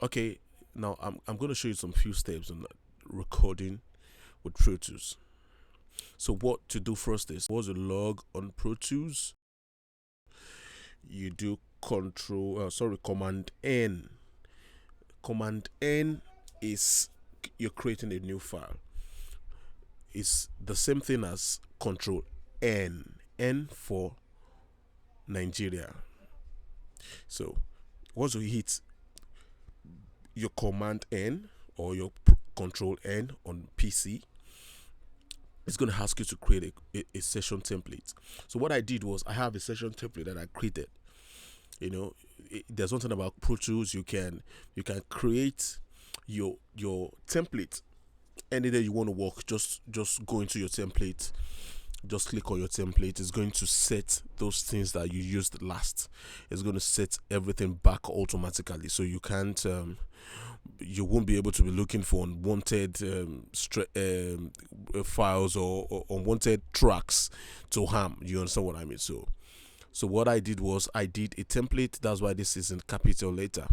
Okay, now I'm going to show you some few steps on recording with Pro Tools. So what to do first is, once you log on Pro Tools, you do Command N. Command N is you're creating a new file. It's the same thing as Control N. N for Nigeria. So once you hit your Command N or your Control N on PC, it's going to ask you to create a session template. So what I did was I have a session template that I created. You know, there's one thing about Pro Tools. You can create your template any day you want to work. Just go into your template. Just click on your template. It's going to set those things that you used last. It's going to set everything back automatically, so you won't be able to be looking for unwanted files or unwanted tracks to harm. You understand what I mean? So what I did was I did a template. That's why this is in capital letter.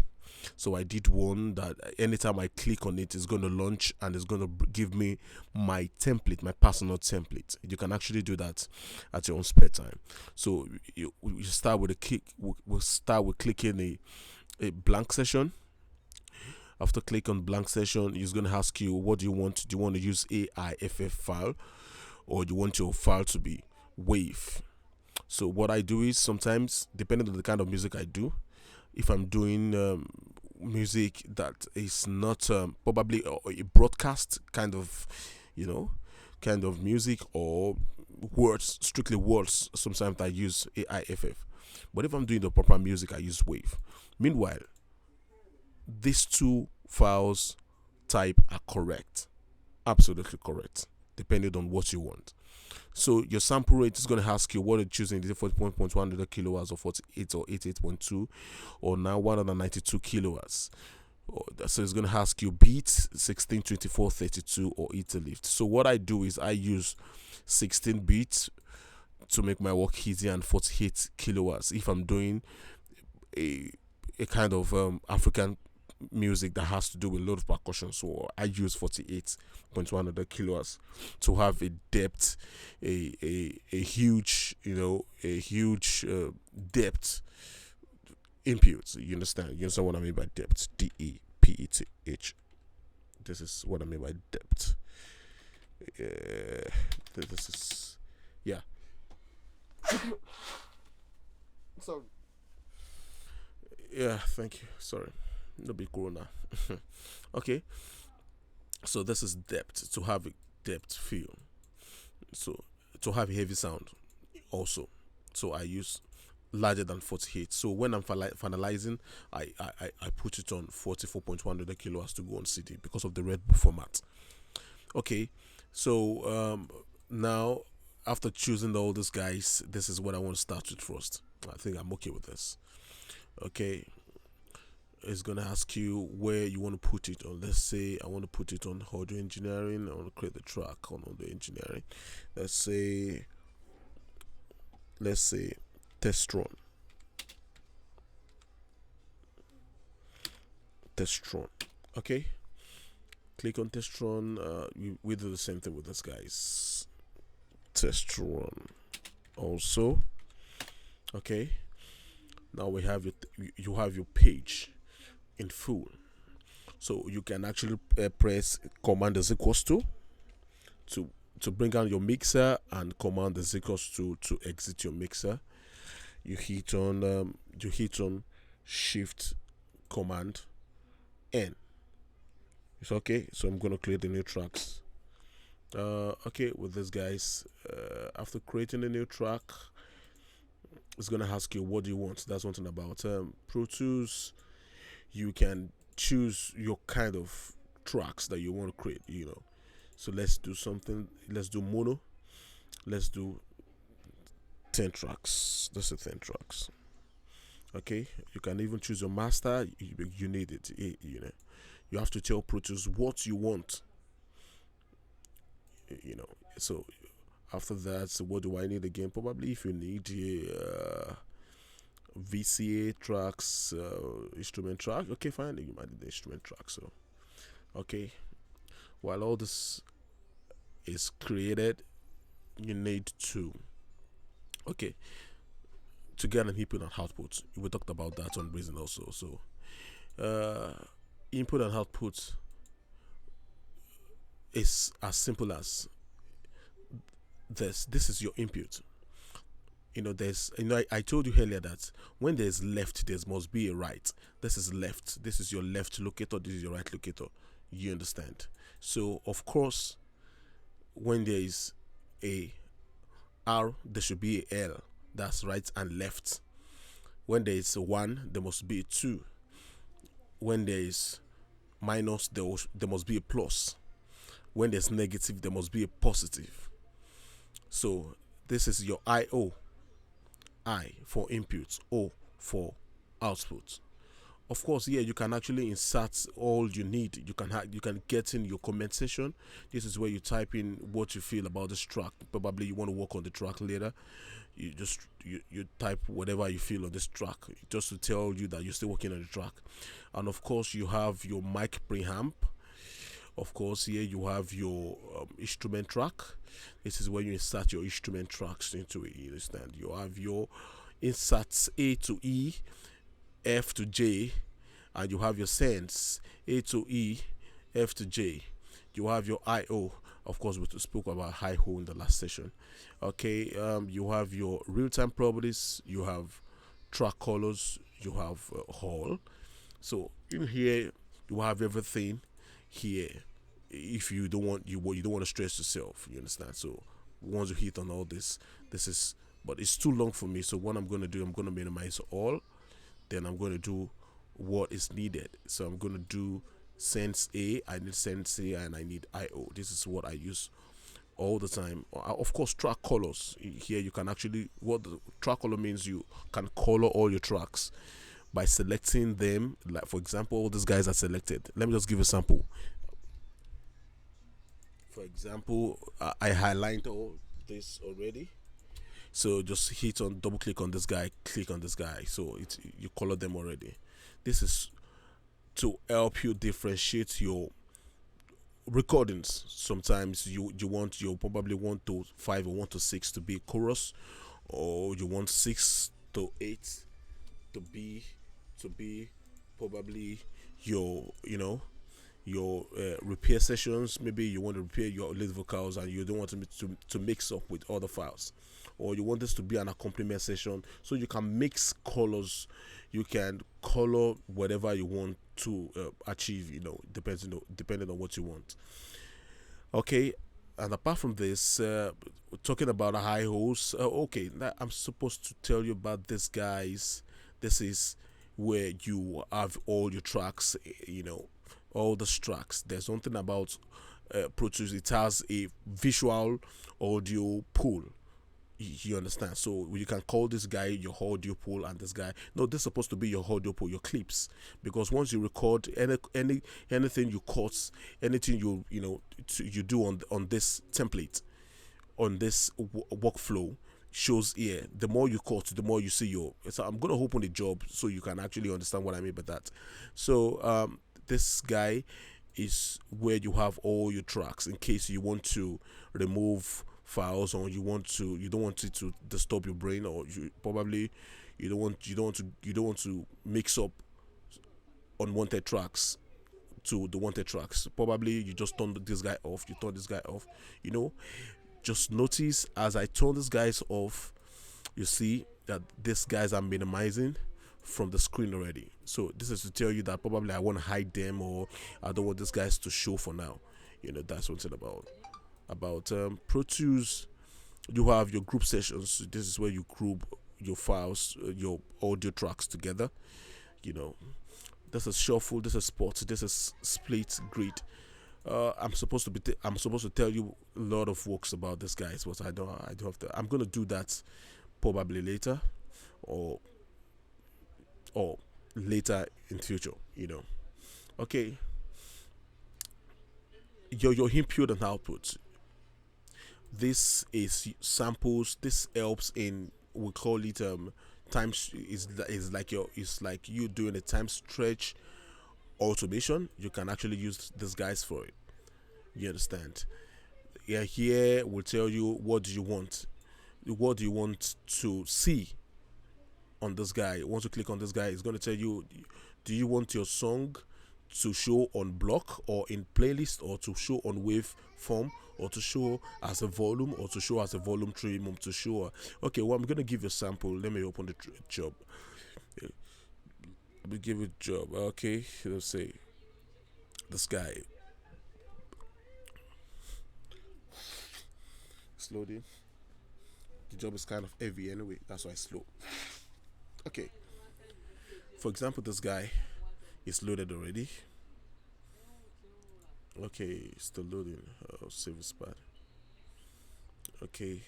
So I did one that anytime I click on it, it's going to launch and it's going to give me my template, my personal template. You can actually do that at your own spare time. So you start with a click. We'll start with clicking a blank session. After click on blank session, it's going to ask you, what do you want? Do you want to use AIFF file, or do you want your file to be WAV? So what I do is, sometimes, depending on the kind of music I do, if I'm doing music that is not probably a broadcast kind of music, or words, strictly words, sometimes I use AIFF. But if I'm doing the proper music, I use WAV. Meanwhile, these two files type are correct, absolutely correct, depending on what you want. So your sample rate is going to ask you what you're choosing: is it 40.1 kilowatts, or 48, or 88.2, or now 192 kilowatts. So it's going to ask you beats 16, 24, 32, or lift. So what I do is I use 16 beats to make my work easy, and 48 kilowatts if I'm doing a kind of African music that has to do with a lot of percussion. So I use 48.1 kilowatts to have a depth, a huge, a huge depth input. You understand? You understand what I mean by depth? DEPETH. This is what I mean by depth. This is, yeah. So, yeah, thank you. Sorry. No big corona. Okay. So this is depth, to have a depth feel. So to have a heavy sound also. So I use larger than 48. So when I'm finalizing, I put it on 44.1 kilowatts to go on CD because of the Red Bull format. Okay. So now, after choosing all these guys, this is what I want to start with first. I think I'm okay with this. Okay. It's gonna ask you where you want to put it on. Let's say I want to put it on audio engineering. I want to create the track on audio engineering. Let's say Testron. Okay. Click on Testron. We do the same thing with this, guys. Testron also. Okay. Now we have you have your page in full. So you can actually press Command is equals to bring on your mixer, and Command is equals to exit your mixer. You hit on Shift Command N. It's okay. So I'm gonna create the new tracks. Okay, with this, guys. After creating a new track, it's gonna ask you what do you want. That's one thing about Pro Tools. You can choose your kind of tracks that you want to create. So let's do something. Let's do mono. Let's do 10 tracks. That's the 10 tracks. Okay. You can even choose your master. You need it. You have to tell Pro Tools what you want. So after that, so what do I need again? Probably if you need a VCA tracks, instrument track. Okay, fine. You might need the instrument track. So okay, while all this is created, you need to, okay, to get an input and output. We talked about that on reason also. So uh, input and output is as simple as this. This is your input. There's, I told you earlier that when there's left, there must be a right. This is left. This is your left locator. This is your right locator. You understand? So of course, when there is a R, there should be a L. That's right and left. When there is a 1, there must be a 2. When there is minus, there must be a plus. When there's negative, there must be a positive. So this is your IO. I for input, O for output. Of course, yeah, you can actually insert all you need. You can get in your comment section. This is where you type in what you feel about this track. Probably you want to work on the track later. You type whatever you feel on this track, just to tell you that you're still working on the track. And of course, you have your mic preamp. Of course, here you have your instrument track. This is where you insert your instrument tracks into it. You understand? You have your inserts A to E, F to J, and you have your sends A to E, F to J. You have your I/O. Of course, we spoke about hi-ho in the last session. Okay, you have your real-time properties. You have track colors. You have hall. So in here, you have everything here. If you don't want you don't want to stress yourself, you understand. So once you hit on all this is, but it's too long for me. So what I'm going to do, I'm going to minimize all. Then I'm going to do what is needed. So I'm going to do sense A. I need sense A and I need IO. This is what I use all the time. Of course, track colors. Here you can actually, what the track color means, you can color all your tracks by selecting them. Like for example, all these guys are selected. Let me just give a sample. For example, I highlight all this already. So just hit on, double click on this guy, click on this guy. So you color them already. This is to help you differentiate your recordings. Sometimes you probably want to 5 or 1 to 6 to be chorus, or you want 6 to 8 to be probably your your repair sessions. Maybe you want to repair your lead vocals and you don't want to mix up with other files, or you want this to be an accompaniment session, so you can mix colors. You can color whatever you want to achieve, depending on what you want. Okay, and apart from this, talking about a high host, okay, I'm supposed to tell you about this, guys. This is where you have all your tracks, all the tracks. There's something about Pro Tools. It has a visual audio pool. You understand? So you can call this guy your audio pool, and this guy, no, this is supposed to be your audio pool, your clips. Because once you record anything you cut, anything you do on this template, on this workflow, shows here. The more you cut, the more you see your. So I'm gonna open the job so you can actually understand what I mean by that. So this guy is where you have all your tracks in case you want to remove files, or you don't want it to disturb your brain, or you don't want to mix up unwanted tracks to the wanted tracks. Probably you just turn this guy off, you turn this guy off. Just notice as I turn these guys off, you see that these guys are minimizing from the screen already. So this is to tell you that probably I want to hide them, or I don't want these guys to show for now. That's one thing about Pro Tools. You have your group sessions. This is where you group your files, your audio tracks together. This is shuffle, this is spot, this is split, grid. I'm supposed to tell you a lot of works about this, guys, but I don't have to. I'm gonna do that probably later, or later in future. Okay. Your input and output. This is samples. This helps in, we call it is like your it's like you doing a time stretch automation. You can actually use these guys for it. You understand? Yeah, here will tell you what do you want. What do you want to see on this guy? Once you click on this guy, it's going to tell you, do you want your song to show on block or in playlist, or to show on wave form, or to show as a volume, or to show as a volume trim, or to show. Okay, well, I'm going to give you a sample. Let me open the job. Let me give it a job. Okay, let's say this guy. It's loading. The job is kind of heavy anyway, that's why it's slow. Okay, for example, this guy is loaded already. Okay, still loading. Save spot. Okay,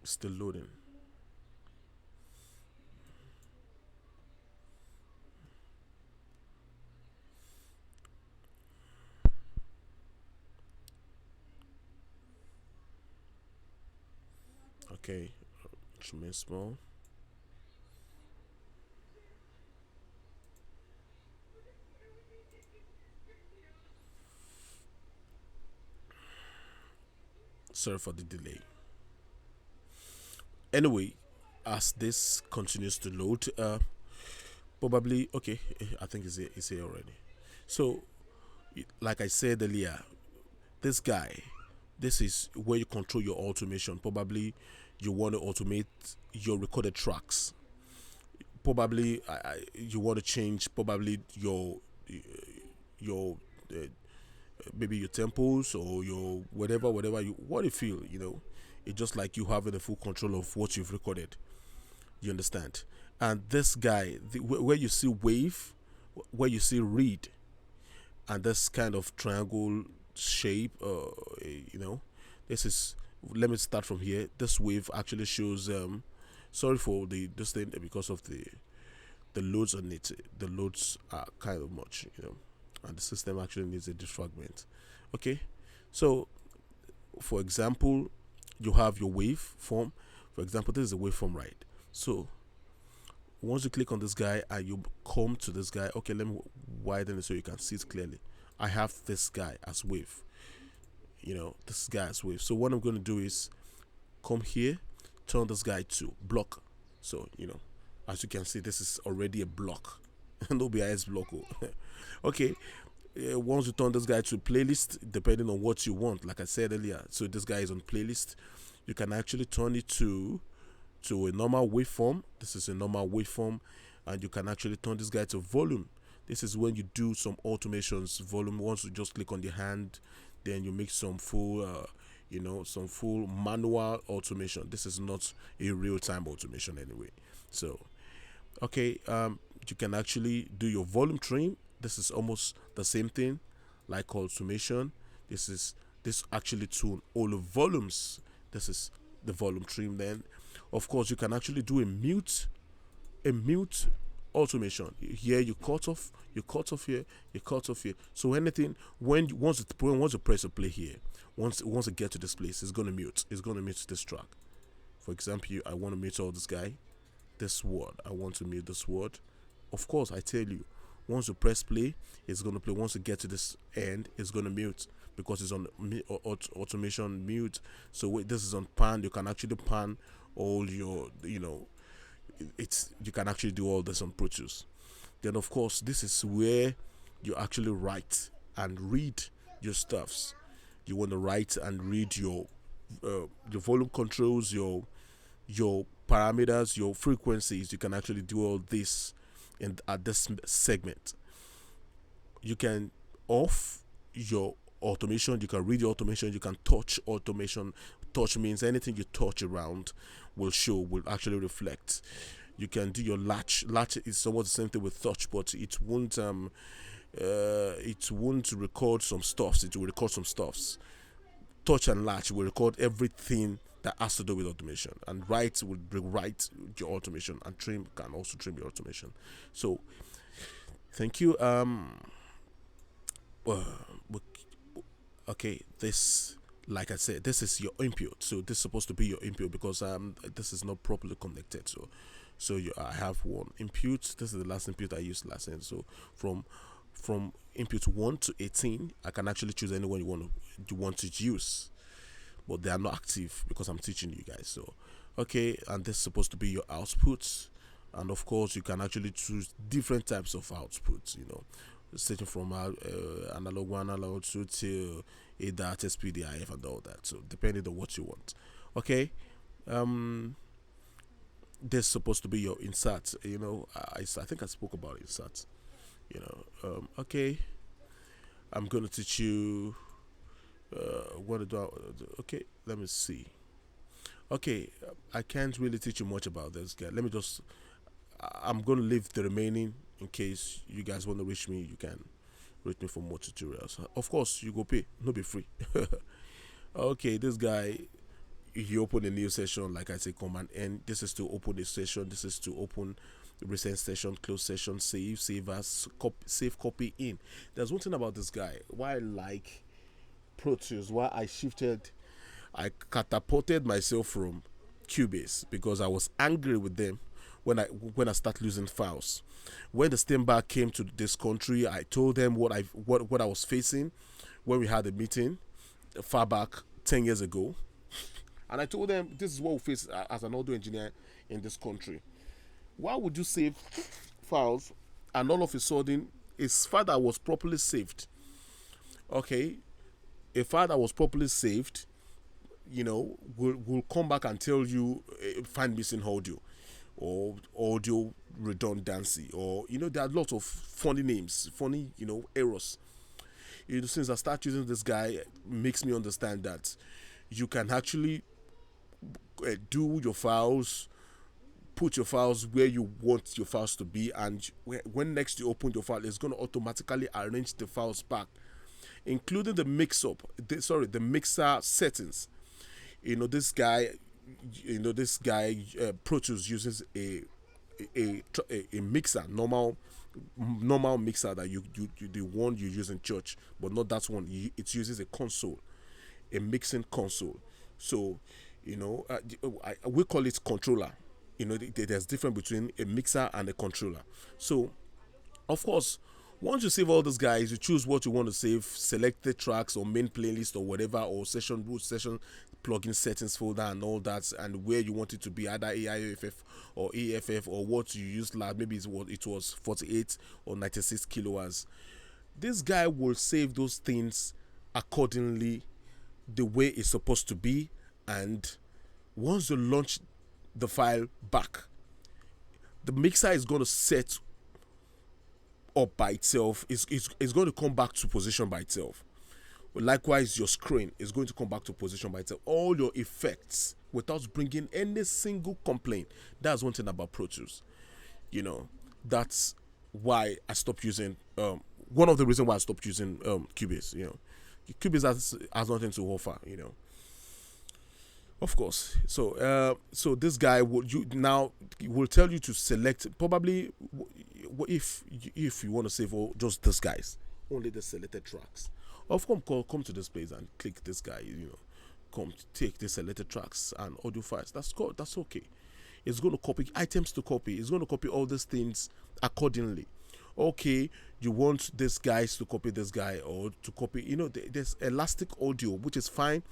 still loading. Okay, remain small. Sorry for the delay. Anyway, as this continues to load, probably okay. I think it's here already. So, like I said earlier, this guy, this is where you control your automation. Probably you want to automate your recorded tracks. Probably you want to change probably your uh, maybe your tempos or your whatever you what you feel. It's just like you having the full control of what you've recorded. You understand? And this guy, where you see wave, where you see read, and this kind of triangle shape, this is. Let me start from here. This wave actually shows. Sorry for this thing because of the loads on it. The loads are kind of much, and the system actually needs a defragment. Okay, so for example, you have your wave form. For example, this is a waveform, right? So once you click on this guy and you come to this guy, okay, let me widen it so you can see it clearly. I have this guy as wave. This guy as wave. So what I'm going to do is come here, turn this guy to block. So as you can see, this is already a block. No BIS block. Okay. Once you turn this guy to playlist, depending on what you want, like I said earlier, so this guy is on playlist, you can actually turn it to a normal waveform. This is a normal waveform, and you can actually turn this guy to volume. This is when you do some automations. Volume. Once you just click on the hand, then you make some full some full manual automation. This is not a real-time automation anyway. So okay, you can actually do your volume trim. This is almost the same thing like automation. This actually tune all the volumes. This is the volume trim. Then of course you can actually do a mute automation. Here you cut off here, you cut off here. So anything once you press a play here, once it get to this place, it's gonna mute. It's gonna mute this track. For example, I want to mute all this guy, this word. I want to mute this word. Of course, I tell you, once you press play, it's gonna play. Once you get to this end, it's gonna mute because it's on automation mute. So this is on pan. You can actually pan all your. It's you can actually do all this on Pro Tools. Then of course this is where you actually write and read your stuffs. You want to write and read your volume controls, your parameters, your frequencies. You can actually do all this at this segment. You can off your automation. You can read your automation. You can touch automation. Touch means anything you touch around will actually reflect. You can do your latch. Latch is somewhat the same thing with touch, but it won't record some stuffs. It will record some stuffs. Touch and latch will record everything that has to do with automation, and write will write your automation, and trim can also trim your automation. So thank you. Uh, okay, this Like I said, this is your input, so this is supposed to be your input because this is not properly connected. I have one input. This is the last input I used last time. So from input 1 to 18, I can actually choose anyone you want to use, but they are not active because I'm teaching you guys. So okay, and this is supposed to be your output, and of course you can actually choose different types of outputs. Starting from analog 1, analog 2 till ADAT, SPDIF, and all that. So depending on what you want. Okay, um, this is supposed to be your insert. I think I spoke about insert. Okay, I'm gonna teach you what to do. Okay, let me see. Okay, I can't really teach you much about this guy. Let me just. I'm gonna leave the remaining in case you guys want to reach me. You can reach me for more tutorials. Of course, you go pay, no be free. Okay, this guy, he opened a new session. Like I say, command N. This is to open a session. This is to open recent session, close session, save as, save copy in. There's one thing about this guy. Why I like Protools? Why I catapulted myself from Cubase because I was angry with them when I start losing files. When the Steinbach came to this country, I told them what I was facing when we had a meeting far back 10 years ago, and I told them this is what we face as an audio engineer in this country. Why would you save files and all of a sudden his file that was properly saved? Okay, a file that was properly saved, will come back and tell you find missing audio or audio redundancy, or there are lots of funny names, funny errors. Since I start using this guy, makes me understand that you can actually do your files, put your files where you want your files to be, and when next you open your file, it's going to automatically arrange the files back, including the the mixer settings. This guy Pro Tools uses a mixer, normal mixer that you the one you use in church, but not that one. It uses a console, a mixing console. So we call it controller. There's difference between a mixer and a controller. So of course, once you save all those guys, you choose what you want to save, select the tracks or main playlist or whatever, or session root, session plugin settings folder and all that, and where you want it to be, either AIFF or AFF, or what you used last. Maybe it was 48 or 96 kilohertz. This guy will save those things accordingly, the way it's supposed to be, and once you launch the file back, the mixer is going to set up by itself. It's going to come back to position by itself. Likewise, your screen is going to come back to position by itself. All your effects without bringing any single complaint. That's one thing about Pro Tools. That's why I stopped using. One of the reasons why I stopped using Cubase. Cubase has nothing to offer. Of course. So this guy will tell you to select, probably, if you want to save all just these guys, only the selected tracks. Of course, come to this place and click this guy. Come take the selected tracks and audio files. That's okay. It's going to copy items to copy. It's going to copy all these things accordingly. Okay, you want this guys to copy this guy, or to copy. There's elastic audio, which is fine.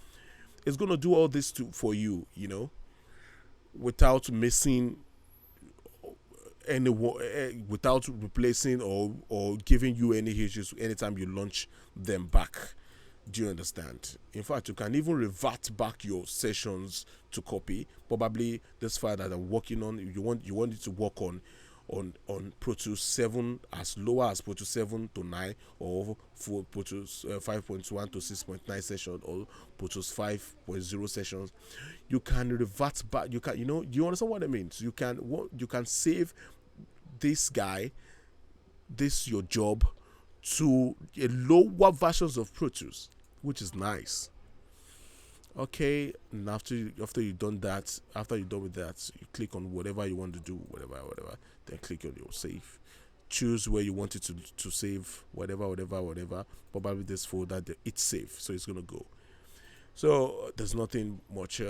It's going to do all this for you, without missing without replacing or giving you any issues anytime you launch them back. Do you understand? In fact, you can even revert back your sessions to copy. Probably this file that I'm working on, you want it to work on Pro Tools 7, as lower as Pro Tools 7 to 9, or for Pro Tools 5.1 to 6.9 session, or Pro Tools 5.0 sessions. You can revert back. You can, do you understand what I mean? So you can save this guy, your job, to a lower versions of Pro Tools, which is nice. Okay, and after you've done that, after you're done with that, you click on whatever you want to do, whatever, then click on your save. Choose where you want it to save, whatever. Probably this folder, it's safe, so it's gonna go. So there's nothing much.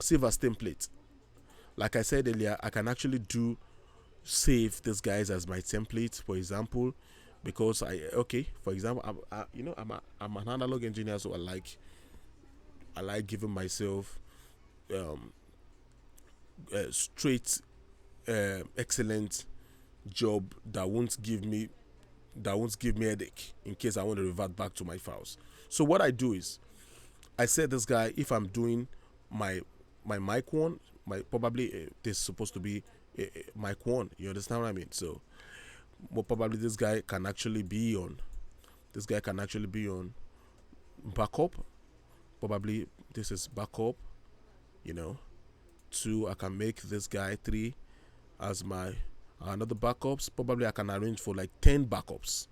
Save as template. Like I said earlier, I can actually save this guys as my template, for example, because for example, I'm an analog engineer, so I like giving myself um, straight, excellent job that won't give me headache in case I want to revert back to my files. So what I do is I set this guy, if I'm doing my mic one, my probably this is supposed to be mic one. You understand what I mean? So probably this guy can actually be on. This guy can actually be on backup. Probably this is backup. You know, 2. I can make this guy 3 as my another backups. Probably I can arrange for like 10 backups.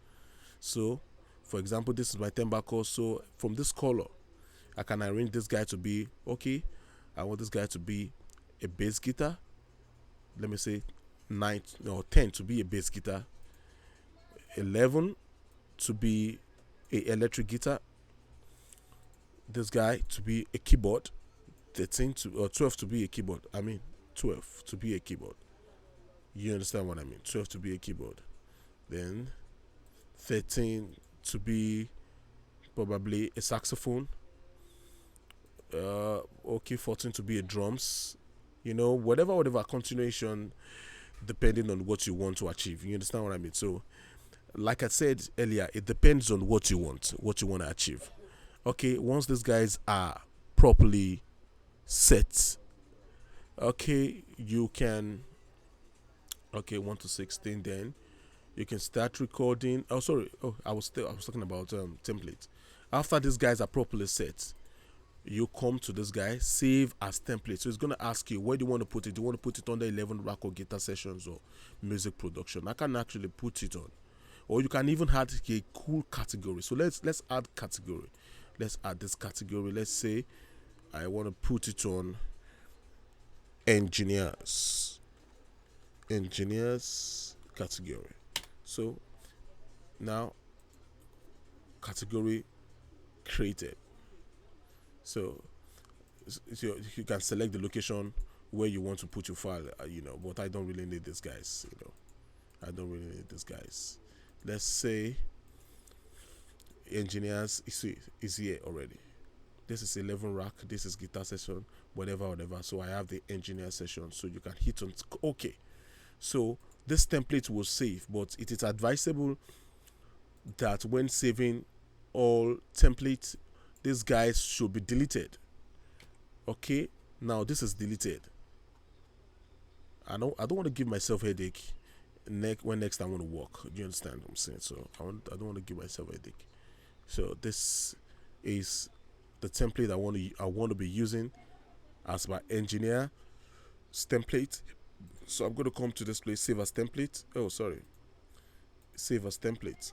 So, for example, this is my 10 backups. So from this color, I can arrange this guy to be okay. I want this guy to be a bass guitar. Let me say 10 to be a bass guitar, 11 to be a electric guitar, this guy to be a keyboard, 12 to be a keyboard. 12 to be a keyboard. You understand what I mean? 12 to be a keyboard. Then 13 to be probably a saxophone. 14 to be a drums. Whatever continuation, depending on what you want to achieve. You understand what I mean? So, like I said earlier, it depends on what you want to achieve. Okay, once these guys are properly set, okay, you can 1 to 16, then you can start recording. Oh, sorry. I was talking about template. After these guys are properly set, you come to this guy, save as template. So it's going to ask you, where do you want to put it? Do you want to put it under 11 rack or guitar sessions or music production? I can actually put it on, or you can even add a cool category. So let's add category. Let's add this category. Let's say I want to put it on engineers category. So now category created. So you can select the location where you want to put your file, but I don't really need these guys. I don't really need these guys. Let's say engineers is here already. This is 11 rack, this is guitar session, whatever. So I have the engineer session, so you can hit on okay. So this template will save, but it is advisable that when saving all templates, these guys should be deleted. Okay, now this is deleted. I don't want to give myself headache when next I want to work. Do you understand what I'm saying? So I don't want to give myself headache. So this is the template I want to be using as my engineer template. So I'm going to come to this place, save as template. Save as template.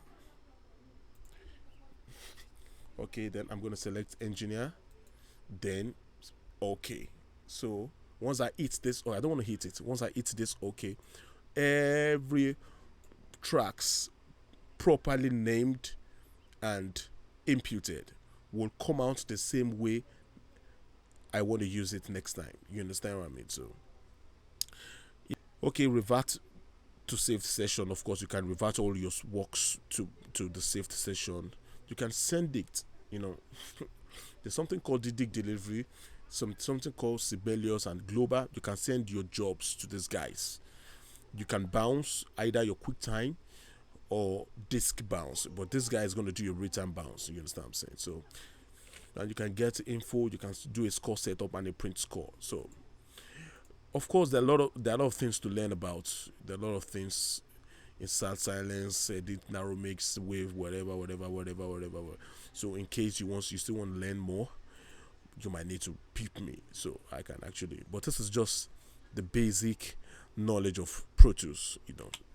Okay, then I'm going to select engineer, then okay. So once I hit this, I don't want to hit it. Once I hit this, okay, every tracks properly named and imputed will come out the same way I want to use it next time. You understand what I mean? So okay, revert to saved session. Of course, you can revert all your works to the saved session. You can send it. There's something called DDIC delivery, something called Sibelius and Global. You can send your jobs to these guys. You can bounce either your QuickTime or disk bounce, but this guy is going to do your real-time bounce. You understand what I'm saying? So, and you can get info. You can do a score setup and a print score. So, of course, there are a lot of things to learn about. There are a lot of things: insert silence, edit, narrow mix, wave, whatever. So in case you still want to learn more, you might need to peep me. So I can actually, but this is just the basic knowledge of Pro Tools.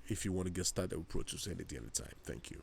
If you want to get started with Pro Tools anytime. Thank you.